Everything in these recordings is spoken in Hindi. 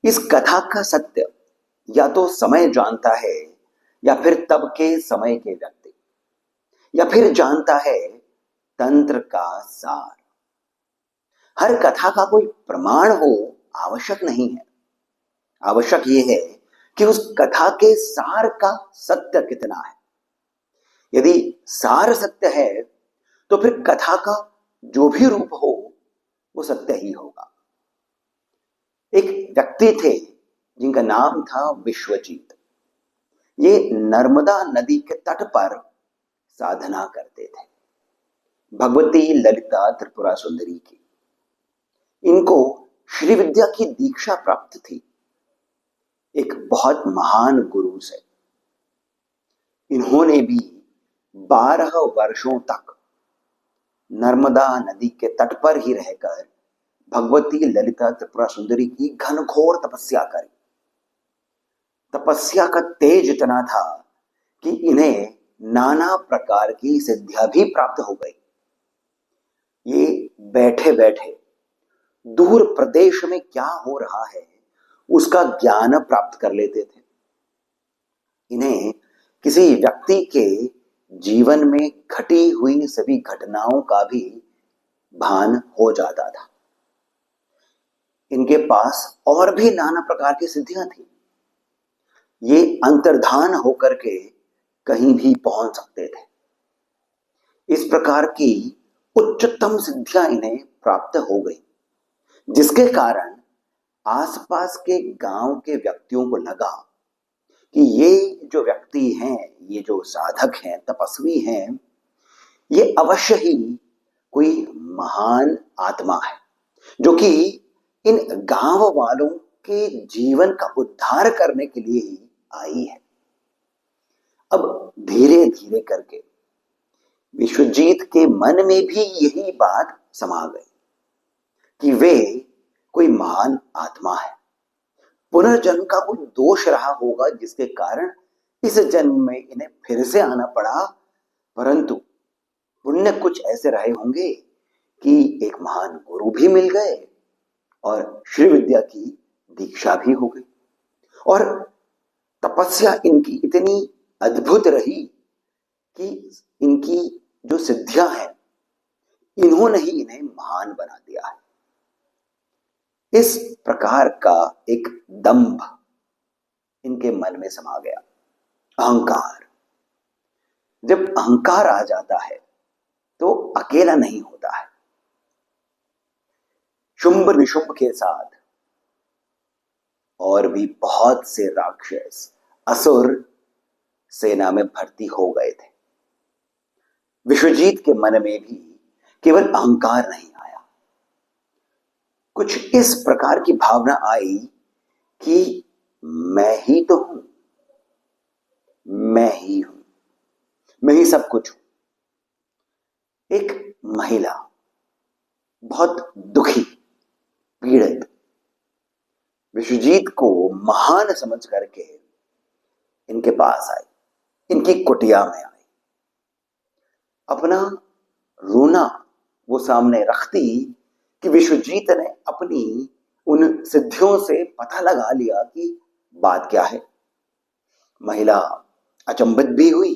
इस कथा का सत्य या तो समय जानता है, या फिर तब के समय के व्यक्ति, या फिर जानता है तंत्र का सार। हर कथा का कोई प्रमाण हो आवश्यक नहीं है। आवश्यक यह है कि उस कथा के सार का सत्य कितना है। यदि सार सत्य है तो फिर कथा का जो भी रूप हो वो सत्य ही होगा। एक व्यक्ति थे जिनका नाम था विश्वजीत। ये नर्मदा नदी के तट पर साधना करते थे, भगवती ललिता त्रिपुरा सुंदरी की। इनको श्री विद्या की दीक्षा प्राप्त थी एक बहुत महान गुरु से। इन्होंने भी 12 वर्षों तक नर्मदा नदी के तट पर ही रहकर भगवती ललिता त्रिपुरा सुंदरी की घनघोर तपस्या करी। तपस्या का तेज इतना था कि इन्हें नाना प्रकार की सिद्धियां भी प्राप्त हो गई। ये बैठे बैठे दूर प्रदेश में क्या हो रहा है उसका ज्ञान प्राप्त कर लेते थे। इन्हें किसी व्यक्ति के जीवन में घटी हुई सभी घटनाओं का भी भान हो जाता था। इनके पास और भी नाना प्रकार की सिद्धियां थी। ये अंतर्धान होकर के कहीं भी पहुंच सकते थे। इस प्रकार की उच्चतम सिद्धियां इन्हें प्राप्त हो गई, जिसके कारण आसपास के गांव के व्यक्तियों को लगा कि ये जो व्यक्ति हैं, ये जो साधक हैं, तपस्वी हैं, ये अवश्य ही कोई महान आत्मा है जो कि इन गांव वालों के जीवन का उद्धार करने के लिए ही आई है। अब धीरे धीरे करके विश्वजीत के मन में भी यही बात समा गई कि वे कोई महान आत्मा है। पुनर्जन्म का कोई दोष रहा होगा जिसके कारण इस जन्म में इन्हें फिर से आना पड़ा, परंतु पुण्य कुछ ऐसे रहे होंगे कि एक महान गुरु भी मिल गए और श्री विद्या की दीक्षा भी हो गई। और तपस्या इनकी इतनी अद्भुत रही कि इनकी जो सिद्धियां हैं इन्होंने ही इन्हें महान बना दिया है। इस प्रकार का एक दंभ इनके मन में समा गया, अहंकार। जब अहंकार आ जाता है तो अकेला नहीं होता है। शुंभ निशुंभ के साथ और भी बहुत से राक्षस, असुर सेना में भर्ती हो गए थे। विश्वजीत के मन में भी केवल अहंकार नहीं आया, कुछ इस प्रकार की भावना आई कि मैं ही तो हूं, मैं ही हूं, मैं ही सब कुछ हूं। एक महिला बहुत दुखी, पीड़ित, विश्वजीत को महान समझ करके इनके पास आई, इनकी कुटिया में आई। अपना रोना वो सामने रखती कि विश्वजीत ने अपनी उन सिद्धियों से पता लगा लिया कि बात क्या है। महिला अचंभित भी हुई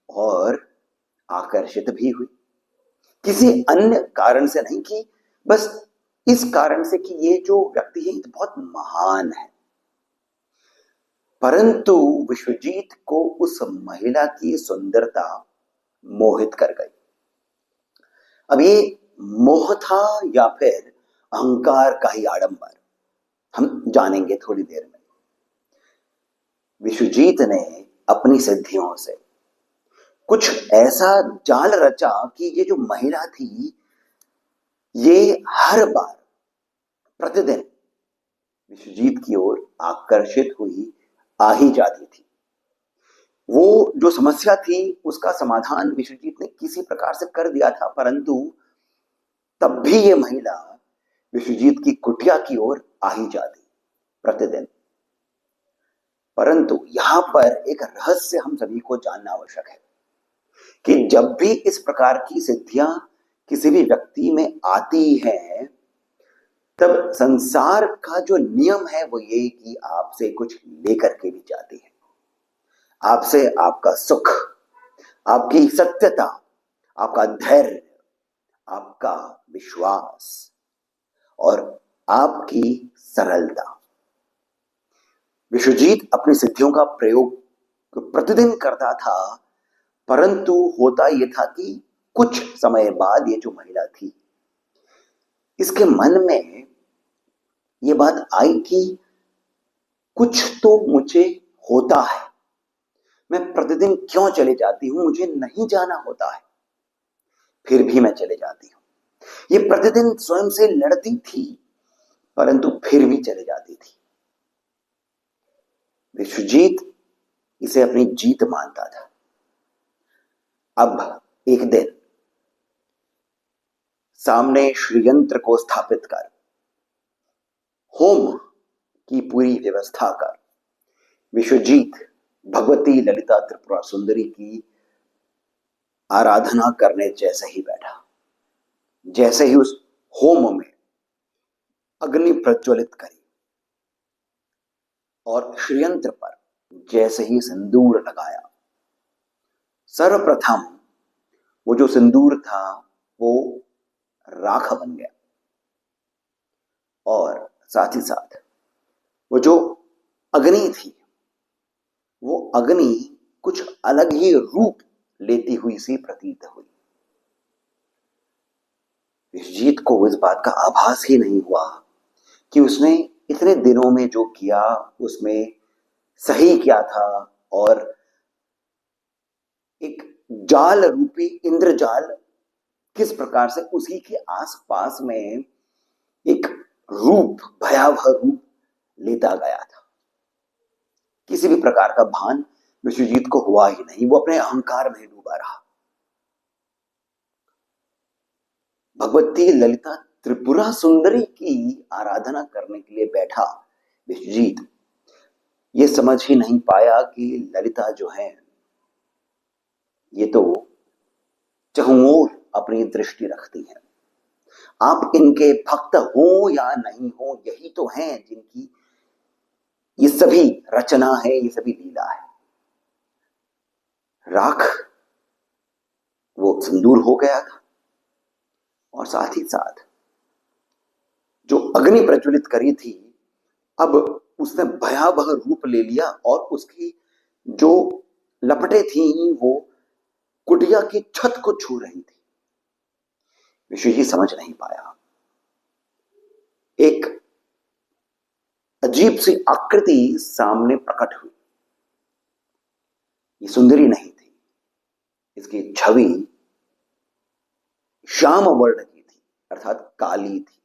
और आकर्षित भी हुई, किसी अन्य कारण से नहीं कि बस इस कारण से कि ये जो व्यक्ति है तो बहुत महान है। परंतु विश्वजीत को उस महिला की सुंदरता मोहित कर गई। अब ये मोह था या फिर अहंकार का ही आडंबर, हम जानेंगे थोड़ी देर में। विश्वजीत ने अपनी सिद्धियों से कुछ ऐसा जाल रचा कि ये जो महिला थी ये हर बार प्रतिदिन विश्वजीत की ओर आकर्षित हुई आ ही जाती थी। वो जो समस्या थी उसका समाधान विश्वजीत ने किसी प्रकार से कर दिया था, परंतु तब भी ये महिला विश्वजीत की कुटिया की ओर आ ही जाती प्रतिदिन। परंतु यहां पर एक रहस्य हम सभी को जानना आवश्यक है कि जब भी इस प्रकार की सिद्धियां किसी भी व्यक्ति में आती हैं तब संसार का जो नियम है वो ये कि आपसे कुछ लेकर के भी जाती है, आपसे आपका सुख, आपकी सत्यता, आपका धैर्य, आपका विश्वास और आपकी सरलता। विश्वजीत अपनी सिद्धियों का प्रयोग प्रतिदिन करता था, परंतु होता यह था कि कुछ समय बाद ये जो महिला थी, इसके मन में ये बात आई कि कुछ तो मुझे होता है, मैं प्रतिदिन क्यों चले जाती हूं, मुझे नहीं जाना होता है, फिर भी मैं चले जाती हूं। ये प्रतिदिन स्वयं से लड़ती थी, परंतु फिर भी चले जाती थी। विश्वजीत इसे अपनी जीत मानता था। अब एक दिन सामने श्रीयंत्र को स्थापित कर, होम की पूरी व्यवस्था कर, विश्वजीत भगवती ललिता त्रिपुरा सुंदरी की आराधना करने जैसे ही बैठा, जैसे ही उस होम में अग्नि प्रज्वलित करी और श्रीयंत्र पर जैसे ही सिंदूर लगाया, सर्वप्रथम वो जो सिंदूर था वो राख बन गया और साथ ही साथ वो जो अग्नि थी वो अग्नि कुछ अलग ही रूप लेती हुई सी प्रतीत हुई। विश्वजीत को इस बात का आभास ही नहीं हुआ कि उसने इतने दिनों में जो किया उसमें सही क्या था और एक जाल रूपी इंद्रजाल किस प्रकार से उसी के आसपास में एक रूप, भयावह रूप लेता गया था। किसी भी प्रकार का भान विश्वजीत को हुआ ही नहीं, वो अपने अहंकार में डूबा रहा। भगवती ललिता त्रिपुरा सुंदरी की आराधना करने के लिए बैठा विश्वजीत ये समझ ही नहीं पाया कि ललिता जो है ये तो चहुओर अपनी दृष्टि रखती है। आप इनके भक्त हो या नहीं हो, यही तो हैं जिनकी ये सभी रचना है, ये सभी लीला है। राख वो सिंदूर हो गया था और साथ ही साथ जो अग्नि प्रज्वलित करी थी अब उसने भयावह रूप ले लिया और उसकी जो लपटें थी वो कुटिया की छत को छू रही थी। विश्वजीत समझ नहीं पाया। एक अजीब सी आकृति सामने प्रकट हुई। ये सुंदरी नहीं थी, इसकी छवि श्याम वर्ण की थी, अर्थात काली थी।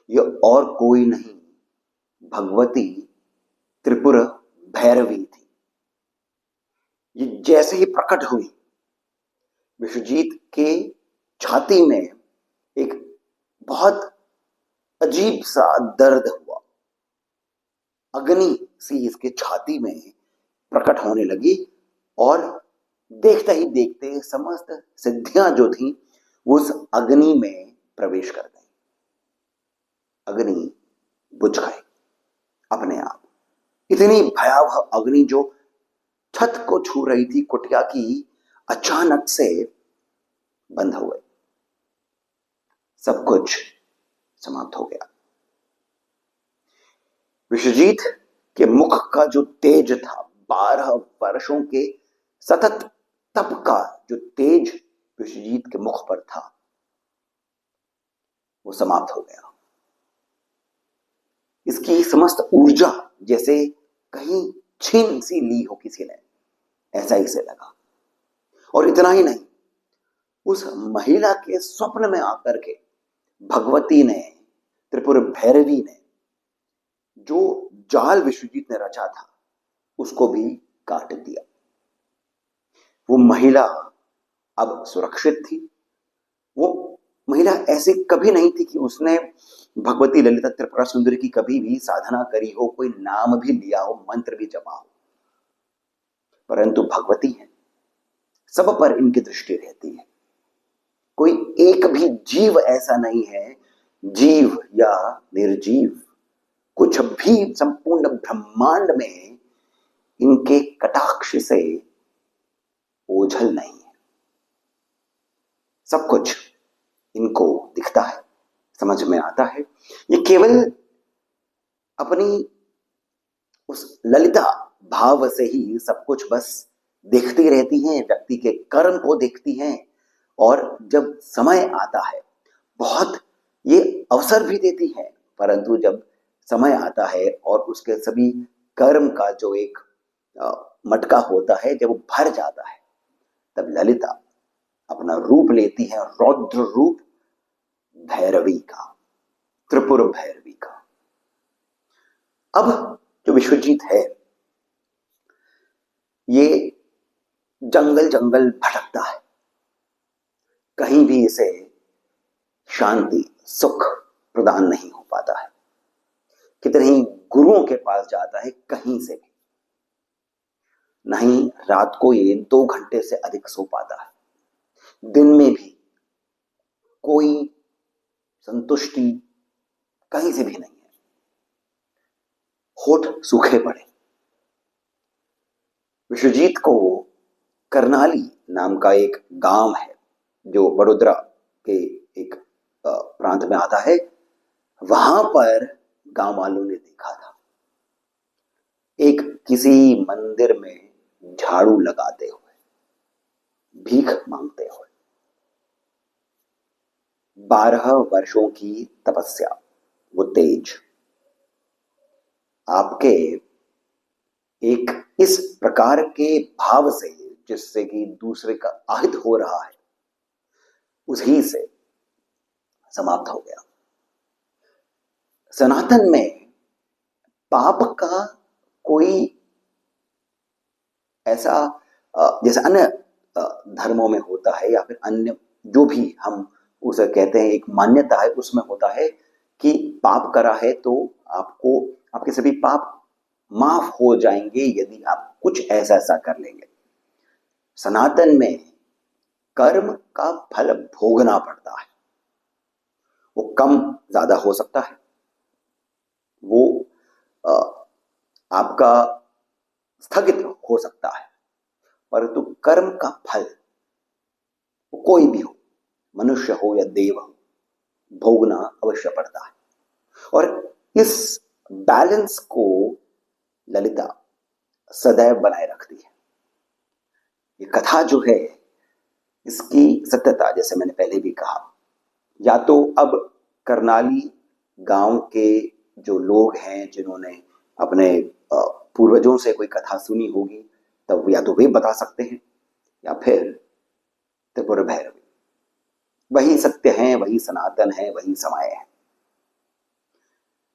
यह और कोई नहीं, भगवती त्रिपुर भैरवी थी। ये जैसे ही प्रकट हुई, विश्वजीत के छाती में एक बहुत अजीब सा दर्द हुआ। अग्नि सी इसके छाती में प्रकट होने लगी और देखते ही देखते समस्त सिद्धियां जो थी वो उस अग्नि में प्रवेश कर गई। अग्नि बुझ गई अपने आप। इतनी भयावह अग्नि जो छत को छू रही थी कुटिया की, अचानक से बंद हो गई। सब कुछ समाप्त हो गया। विश्वजीत के मुख का जो तेज था, 12 वर्षों के सतत तप का जो तेज विश्वजीत के मुख पर था वो समाप्त हो गया। इसकी समस्त ऊर्जा जैसे कहीं छीन सी ली हो किसी ने, ऐसा ही से लगा। और इतना ही नहीं, उस महिला के स्वप्न में आकर के भगवती ने, त्रिपुर भैरवी ने जो जाल विश्वजीत ने रचा था उसको भी काट दिया। वो महिला अब सुरक्षित थी। वो महिला ऐसी कभी नहीं थी कि उसने भगवती ललिता त्रिपुरा सुंदरी की कभी भी साधना करी हो, कोई नाम भी लिया हो, मंत्र भी जपा हो, परंतु भगवती है, सब पर इनकी दृष्टि रहती है। कोई एक भी जीव ऐसा नहीं है जीव या निर्जीव, कुछ भी संपूर्ण ब्रह्मांड में इनके कटाक्ष से ओझल नहीं है। सब कुछ इनको दिखता है, समझ में आता है। ये केवल अपनी उस ललिता भाव से ही सब कुछ बस देखती रहती हैं, व्यक्ति के कर्म को देखती हैं, और जब समय आता है बहुत ये अवसर भी देती है, परंतु जब समय आता है और उसके सभी कर्म का जो एक मटका होता है, जब वो भर जाता है, तब ललिता अपना रूप लेती है, रौद्र रूप भैरवी का, त्रिपुर भैरवी का। अब जो विश्वजीत है ये जंगल जंगल भटकता है, कहीं भी इसे शांति सुख प्रदान नहीं हो पाता है। कितने ही गुरुओं के पास जाता है, कहीं से भी नहीं। रात को ये 2 घंटे से अधिक सो पाता है, दिन में भी कोई संतुष्टि कहीं से भी नहीं है, होठ सूखे पड़े। विश्वजीत को करनाली नाम का एक गांव है जो वडोदरा के एक प्रांत में आता है, वहां पर गांव वालों ने देखा था एक किसी मंदिर में झाड़ू लगाते हुए, भीख मांगते हुए। 12 वर्षों की तपस्या, वो तेज आपके एक इस प्रकार के भाव से, जिससे कि दूसरे का आहित हो रहा है, उसी से समाप्त हो गया। सनातन में पाप का कोई ऐसा जैसे अन्य धर्मों में होता है, या फिर अन्य जो भी हम उसे कहते हैं एक मान्यता है, उसमें होता है कि पाप करा है तो आपको आपके सभी पाप माफ हो जाएंगे यदि आप कुछ ऐसा ऐसा कर लेंगे। सनातन में कर्म का फल भोगना पड़ता है, वो कम ज्यादा हो सकता है, वो आपका स्थगित हो सकता है, परंतु कर्म का फल वो कोई भी हो, मनुष्य हो या देव हो, भोगना अवश्य पड़ता है। और इस बैलेंस को ललिता सदैव बनाए रखती है। ये कथा जो है इसकी सत्यता, जैसे मैंने पहले भी कहा, या तो अब करनाली गांव के जो लोग हैं जिन्होंने अपने पूर्वजों से कोई कथा सुनी होगी, तब या तो वे बता सकते हैं, या फिर त्रिपुर भैरवी। वही सत्य है, वही सनातन है, वही समय है।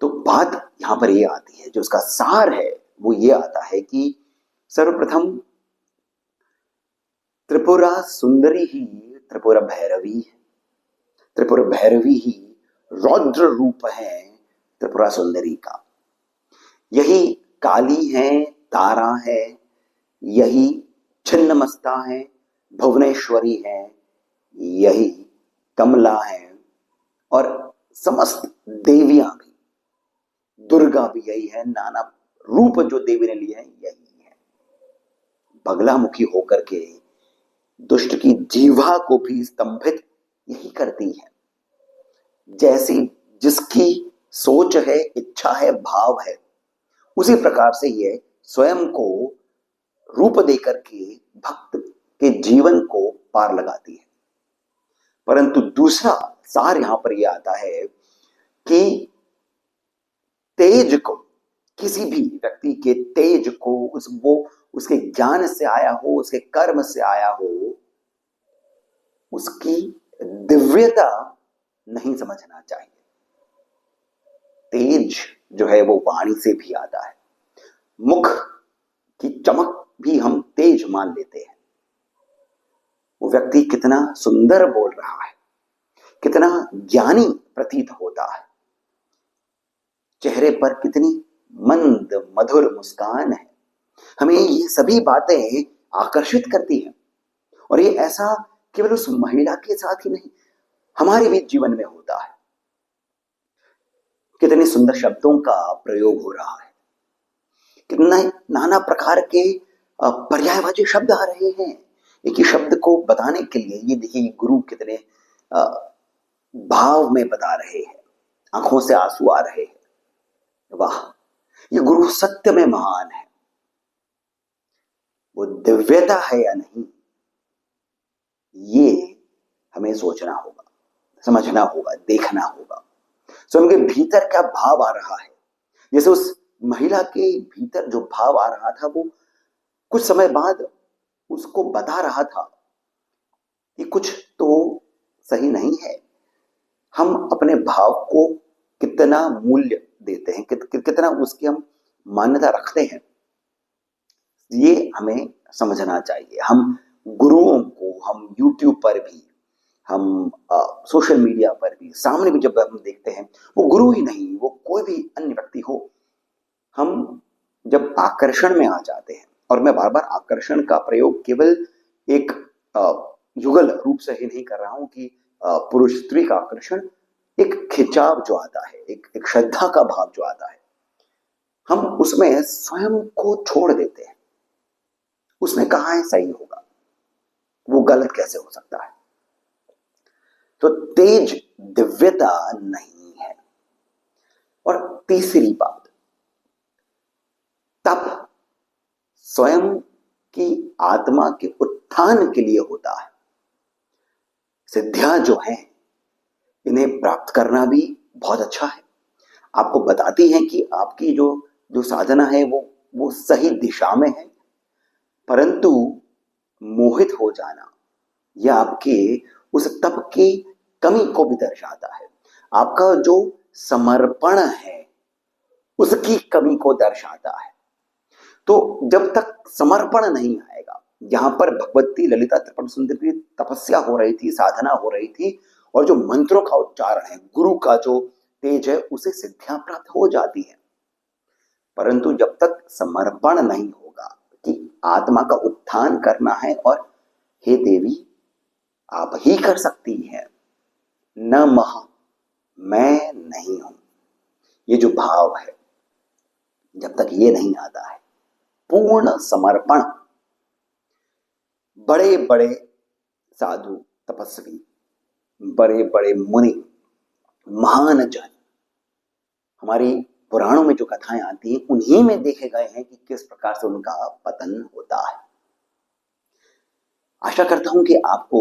तो बात यहां पर ये आती है, जो उसका सार है वो ये आता है कि सर्वप्रथम त्रिपुरा सुंदरी ही त्रिपुरा भैरवी है, त्रिपुरा भैरवी ही रौद्र रूप है त्रिपुरा सुंदरी का। यही काली है, तारा है, यही छिन्नमस्ता है, भुवनेश्वरी है, यही कमला है, और समस्त देवियां भी, दुर्गा भी यही है, नाना रूप जो देवी ने लिए हैं यही है। बगलामुखी होकर के दुष्ट की जीवा को भी स्तंभित यही करती है। जैसी जिसकी सोच है, इच्छा है, भाव है, उसी प्रकार से ये स्वयं को रूप देकर के भक्त के जीवन को पार लगाती है। परंतु दूसरा सार यहां पर यह आता है कि तेज को, किसी भी व्यक्ति के तेज को वो उसके ज्ञान से आया हो, उसके कर्म से आया हो, उसकी दिव्यता नहीं समझना चाहिए। तेज जो है वो वाणी से भी आता है, मुख की चमक भी हम तेज मान लेते हैं। वो व्यक्ति कितना सुंदर बोल रहा है, कितना ज्ञानी प्रतीत होता है, चेहरे पर कितनी मंद मधुर मुस्कान है, हमें ये सभी बातें आकर्षित करती हैं। और ये ऐसा केवल उस महिला के साथ ही नहीं, हमारे भी जीवन में होता है। कितने सुंदर शब्दों का प्रयोग हो रहा है, कितना नाना प्रकार के पर्यायवाची शब्द आ रहे हैं एक ही शब्द को बताने के लिए। ये देखिए गुरु कितने भाव में बता रहे हैं, आंखों से आंसू आ रहे हैं। वाह, ये गुरु सत्य में महान है। वो दिव्यता है या नहीं, ये हमें सोचना होगा, समझना होगा, देखना होगा। सो उनके भीतर क्या भाव आ रहा है। जैसे उस महिला के भीतर जो भाव आ रहा था, वो कुछ समय बाद उसको बता रहा था कि कुछ तो सही नहीं है। हम अपने भाव को कितना मूल्य देते हैं, कितना उसकी हम मान्यता रखते हैं, ये हमें समझना चाहिए। हम गुरुओं को हम YouTube पर भी, हम सोशल मीडिया पर भी, सामने भी जब हम देखते हैं, वो गुरु ही नहीं, वो कोई भी अन्य व्यक्ति हो, हम जब आकर्षण में आ जाते हैं, और मैं बार बार आकर्षण का प्रयोग केवल एक युगल रूप से ही नहीं कर रहा हूं कि पुरुष स्त्री का आकर्षण, एक खिंचाव जो आता है, एक श्रद्धा का भाव जो आता है, हम उसमें स्वयं को छोड़ देते हैं। उसने कहा है सही होगा, वो गलत कैसे हो सकता है। तो तेज दिव्यता नहीं है। और तीसरी बात, तप स्वयं की आत्मा के उत्थान के लिए होता है। सिद्धियां जो हैं, इन्हें प्राप्त करना भी बहुत अच्छा है। आपको बताती हैं कि आपकी जो जो साधना है वो सही दिशा में है, परंतु मोहित हो जाना यह आपके उस तप की कमी को भी दर्शाता है। आपका जो समर्पण है उसकी कमी को दर्शाता है। तो जब तक समर्पण नहीं आएगा, यहां पर भगवती ललिता त्रिपुर सुंदरी की तपस्या हो रही थी, साधना हो रही थी, और जो मंत्रों का उच्चारण है, गुरु का जो तेज है, उसे सिद्धियां प्राप्त हो जाती है। परंतु जब तक समर्पण नहीं होगा कि आत्मा का उत्थान करना है, और हे देवी आप ही कर सकती हैं, न मह, मैं नहीं हूं, ये जो भाव है, जब तक ये नहीं आता है, पूर्ण समर्पण। बड़े बड़े साधु, तपस्वी, बड़े बड़े मुनि, महान जन, हमारी पुराणों में जो कथाएं आती हैं, उन्हीं में देखे गए हैं कि किस प्रकार से उनका पतन होता है। आशा करता हूं कि आपको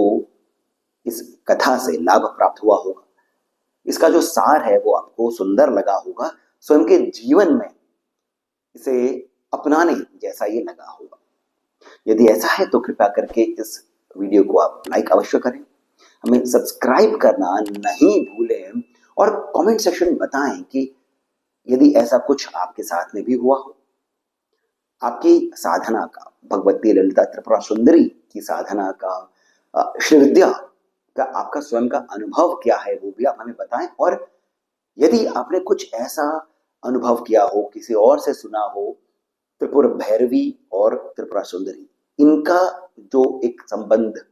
इस कथा से लाभ प्राप्त हुआ होगा। इसका जो सार है वो आपको सुंदर लगा होगा, स्वयं के जीवन में इसे अपनाने जैसा ये लगा होगा। यदि ऐसा है तो कृपया करके इस वीडियो को आप लाइक अवश्य करें, हमें सब्सक्राइब करना नहीं भूलें, और कमेंट सेक्शन में बताएं कि यदि ऐसा कुछ आपके साथ में भी हुआ हो, आपकी साधना का, भगवती ललिता त्रिपुरा सुंदरी की साधना का, श्री विद्या का आपका स्वयं का अनुभव क्या है, वो भी आप हमें बताएं। और यदि आपने कुछ ऐसा अनुभव किया हो, किसी और से सुना हो, त्रिपुर भैरवी और त्रिपुरा सुंदरी, इनका जो एक संबंध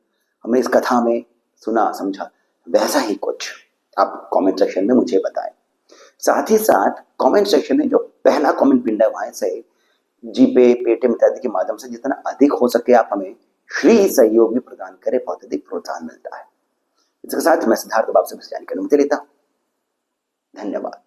हमने इस कथा में सुना समझा, वैसा ही कुछ आप कमेंट सेक्शन में मुझे बताएं। साथ ही साथ कमेंट सेक्शन में जो पहला कमेंट पिन है, वहां से जीपे, पेटीएम इत्यादि के माध्यम से जितना अधिक हो सके आप हमें श्री सहयोग भी प्रदान करें, बहुत अधिक प्रोत्साहन मिलता है। इसके साथ मैं सिद्धार्थ बाबू से जानकारी लेता हूं। धन्यवाद।